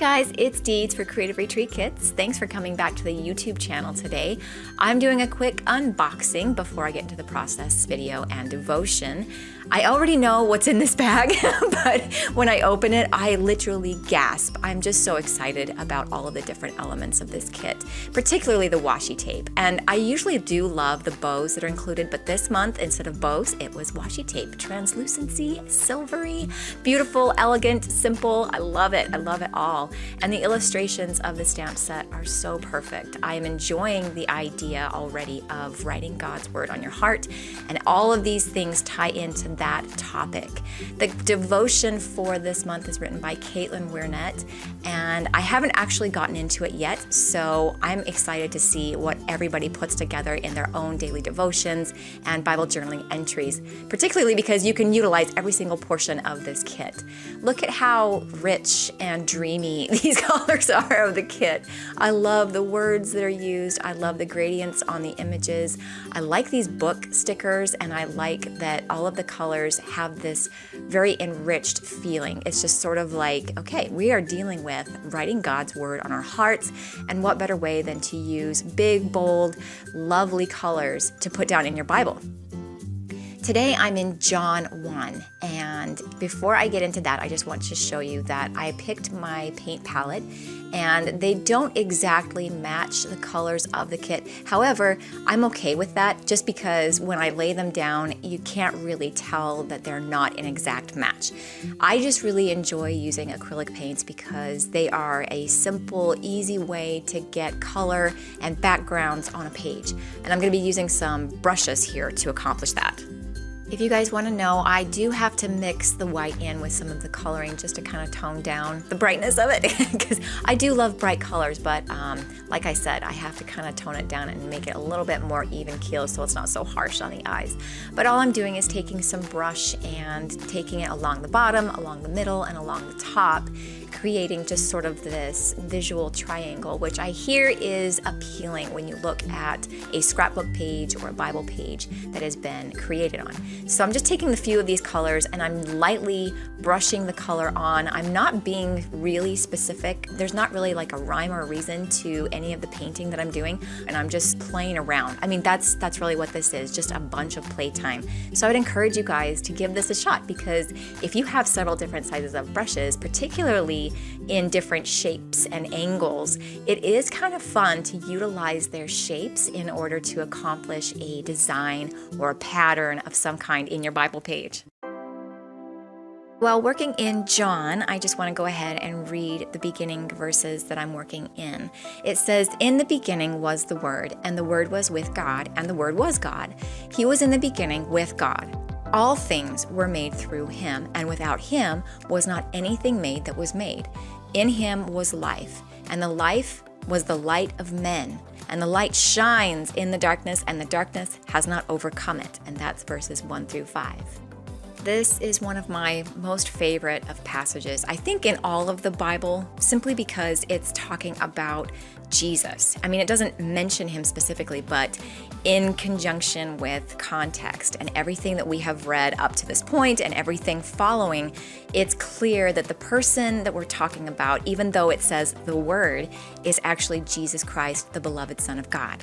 guys, it's Deeds for Creative Retreat Kits. Thanks for coming back to the YouTube channel today. I'm doing a quick unboxing before I get into the process video and devotion. I already know what's in this bag, but when I open it, I literally gasp. I'm just so excited about all of the different elements of this kit, particularly the washi tape. And I usually do love the bows that are included, but this month, instead of bows, it was washi tape. Translucency, silvery, beautiful, elegant, simple. I love it. I love it all. And the illustrations of the stamp set are so perfect. I am enjoying the idea already of writing God's word on your heart, and all of these things tie into that topic. The devotion for this month is written by Caitlin Wiernett, and I haven't actually gotten into it yet, so I'm excited to see what everybody puts together in their own daily devotions and Bible journaling entries, particularly because you can utilize every single portion of this kit. Look at how rich and dreamy these colors are of the kit. I love the words that are used. I love the gradients on the images. I like these book stickers, and I like that all of the colors have this very enriched feeling. It's just sort of like, okay, we are dealing with writing God's word on our hearts, and what better way than to use big, bold, lovely colors to put down in your Bible. Today I'm in John 1, and before I get into that, I just want to show you that I picked my paint palette, and they don't exactly match the colors of the kit. However, I'm okay with that just because when I lay them down, you can't really tell that they're not an exact match. I just really enjoy using acrylic paints because they are a simple, easy way to get color and backgrounds on a page. And I'm going to be using some brushes here to accomplish that. If you guys want to know, I do have to mix the white in with some of the coloring just to kind of tone down the brightness of it, because I do love bright colors, but like I said, I have to kind of tone it down and make it a little bit more even keel so it's not so harsh on the eyes. But all I'm doing is taking some brush and taking it along the bottom, along the middle, and along the top, creating just sort of this visual triangle, which I hear is appealing when you look at a scrapbook page or a Bible page that has been created on. So I'm just taking a few of these colors and I'm lightly brushing the color on. I'm not being really specific. There's not really like a rhyme or a reason to any of the painting that I'm doing, and I'm just playing around. I mean, that's really what this is, just a bunch of playtime. So I would encourage you guys to give this a shot, because if you have several different sizes of brushes, particularly in different shapes and angles, it is kind of fun to utilize their shapes in order to accomplish a design or a pattern of some kind in your Bible page. While working in John, I just want to go ahead and read the beginning verses that I'm working in. It says, "In the beginning was the Word, and the Word was with God, and the Word was God. He was in the beginning with God. All things were made through him, and without him was not anything made that was made. In him was life, and the life was the light of men. And the light shines in the darkness, and the darkness has not overcome it." And that's verses 1 through 5. This is one of my most favorite of passages, I think, in all of the Bible, simply because it's talking about Jesus. I mean, it doesn't mention him specifically, but in conjunction with context and everything that we have read up to this point and everything following, it's clear that the person that we're talking about, even though it says the Word, is actually Jesus Christ, the beloved Son of God.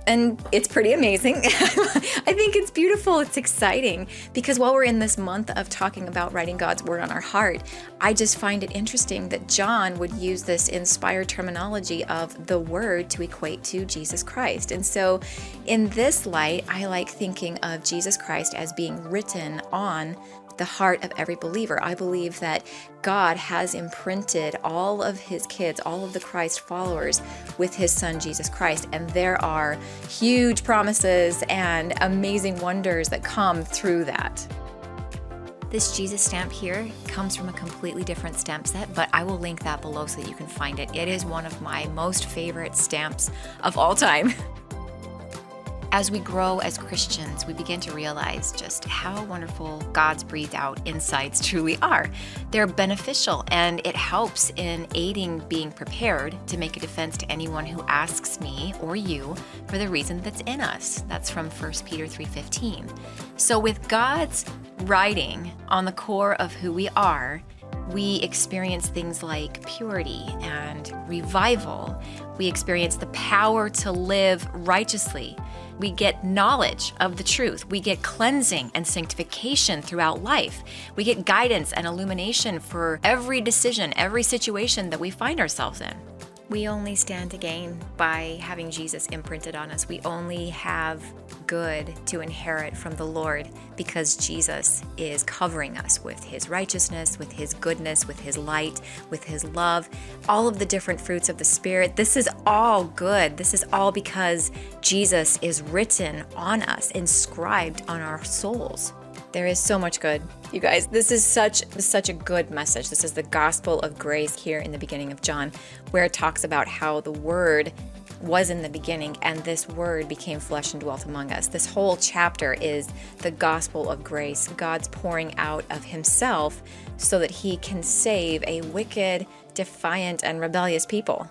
And it's pretty amazing. I think it's beautiful. It's exciting, because while we're in this month of talking about writing God's word on our heart, I just find it interesting that John would use this inspired terminology of the word to equate to Jesus Christ. And so in this light, I like thinking of Jesus Christ as being written on the heart of every believer. I believe that God has imprinted all of his kids, all of the Christ followers, with his son Jesus Christ, and there are huge promises and amazing wonders that come through that. This Jesus stamp here comes from a completely different stamp set, but I will link that below so that you can find it. It is one of my most favorite stamps of all time. As we grow as Christians, we begin to realize just how wonderful God's breathed out insights truly are. They're beneficial, and it helps in aiding being prepared to make a defense to anyone who asks me or you for the reason that's in us. That's from 1 Peter 3:15. So with God's writing on the core of who we are, we experience things like purity and revival. We experience the power to live righteously. We get knowledge of the truth. We get cleansing and sanctification throughout life. We get guidance and illumination for every decision, every situation that we find ourselves in. We only stand to gain by having Jesus imprinted on us. We only have good to inherit from the Lord because Jesus is covering us with his righteousness, with his goodness, with his light, with his love, all of the different fruits of the Spirit. This is all good. This is all because Jesus is written on us, inscribed on our souls. There is so much good. You guys, this is such a good message. This is the gospel of grace here in the beginning of John, where it talks about how the Word was in the beginning and this Word became flesh and dwelt among us. This whole chapter is the gospel of grace, God's pouring out of himself so that he can save a wicked, defiant, and rebellious people.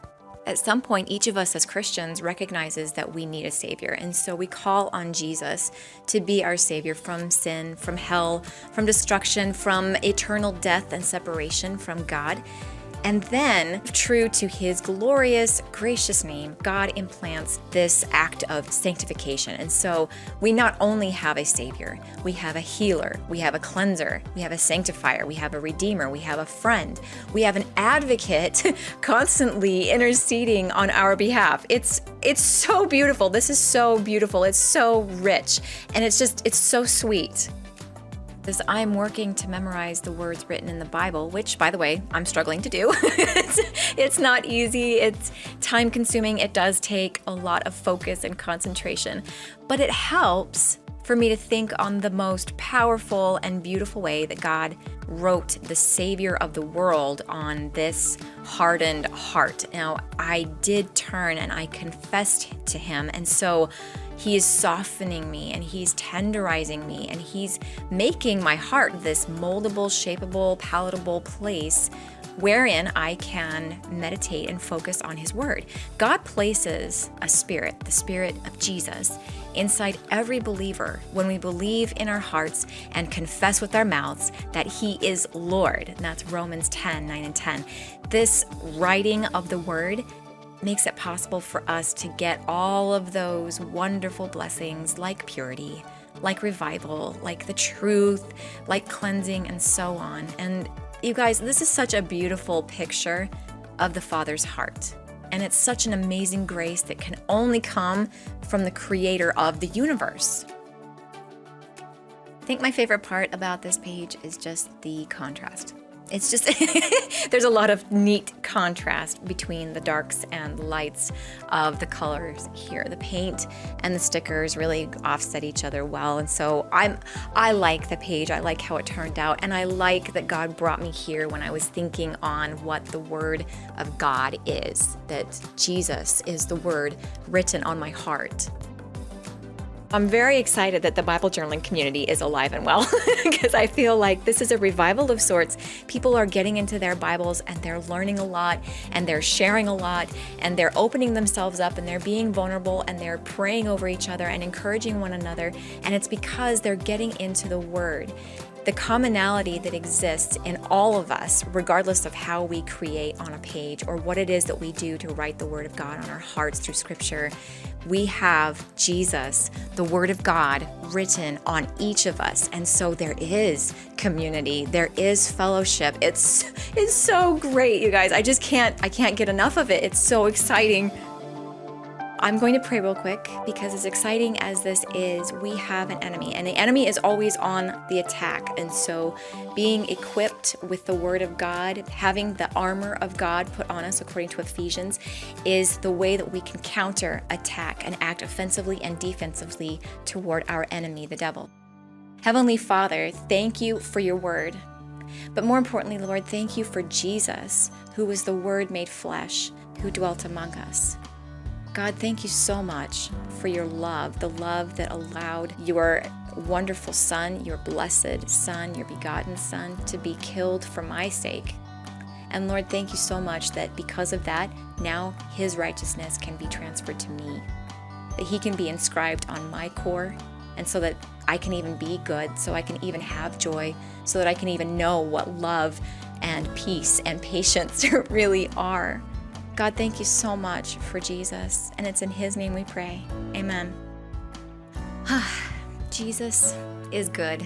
At some point, each of us as Christians recognizes that we need a Savior, and so we call on Jesus to be our Savior from sin, from hell, from destruction, from eternal death and separation from God. And then, true to his glorious, gracious name, God implants this act of sanctification. And so we not only have a Savior, we have a healer, we have a cleanser, we have a sanctifier, we have a redeemer, we have a friend, we have an advocate constantly interceding on our behalf. It's so beautiful. This is so beautiful. It's so rich. And it's so sweet. As I'm working to memorize the words written in the Bible, which, by the way, I'm struggling to do. It's not easy. It's time consuming. It does take a lot of focus and concentration, but it helps for me to think on the most powerful and beautiful way that God wrote the Savior of the world on this hardened heart. Now, I did turn and I confessed to him, and so he is softening me and he's tenderizing me and he's making my heart this moldable, shapeable, palatable place wherein I can meditate and focus on his word. God places a spirit, the Spirit of Jesus, inside every believer when we believe in our hearts and confess with our mouths that he is Lord. And that's Romans 10, 9 and 10. This writing of the word makes it possible for us to get all of those wonderful blessings like purity, like revival, like the truth, like cleansing, and so on. And you guys, this is such a beautiful picture of the Father's heart. And it's such an amazing grace that can only come from the Creator of the universe. I think my favorite part about this page is just the contrast. It's just, there's a lot of neat contrast between the darks and lights of the colors here. The paint and the stickers really offset each other well. And so I like the page. I like how it turned out. And I like that God brought me here when I was thinking on what the Word of God is, that Jesus is the Word written on my heart. I'm very excited that the Bible journaling community is alive and well because I feel like this is a revival of sorts. People are getting into their Bibles and they're learning a lot and they're sharing a lot and they're opening themselves up and they're being vulnerable and they're praying over each other and encouraging one another. And it's because they're getting into the Word. The commonality that exists in all of us, regardless of how we create on a page or what it is that we do to write the Word of God on our hearts through Scripture, we have Jesus, the Word of God, written on each of us. And so there is community, there is fellowship. It's so great, you guys. I can't get enough of it. It's so exciting. I'm going to pray real quick because as exciting as this is, we have an enemy and the enemy is always on the attack. And so being equipped with the Word of God, having the armor of God put on us according to Ephesians, is the way that we can counter attack and act offensively and defensively toward our enemy, the devil. Heavenly Father, thank you for your Word. But more importantly, Lord, thank you for Jesus, who was the Word made flesh, who dwelt among us. God, thank you so much for your love, the love that allowed your wonderful Son, your blessed Son, your begotten Son, to be killed for my sake. And Lord, thank you so much that because of that, now his righteousness can be transferred to me, that he can be inscribed on my core, and so that I can even be good, so I can even have joy, so that I can even know what love and peace and patience really are. God, thank you so much for Jesus, and it's in his name we pray. Amen. Jesus is good.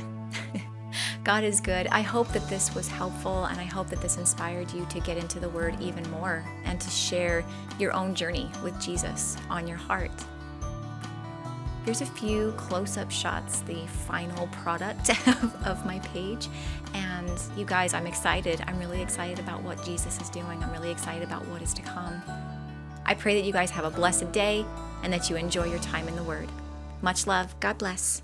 God is good. I hope that this was helpful, and I hope that this inspired you to get into the Word even more and to share your own journey with Jesus on your heart. Here's a few close-up shots, the final product of my page. And you guys, I'm excited. I'm really excited about what Jesus is doing. I'm really excited about what is to come. I pray that you guys have a blessed day and that you enjoy your time in the Word. Much love. God bless.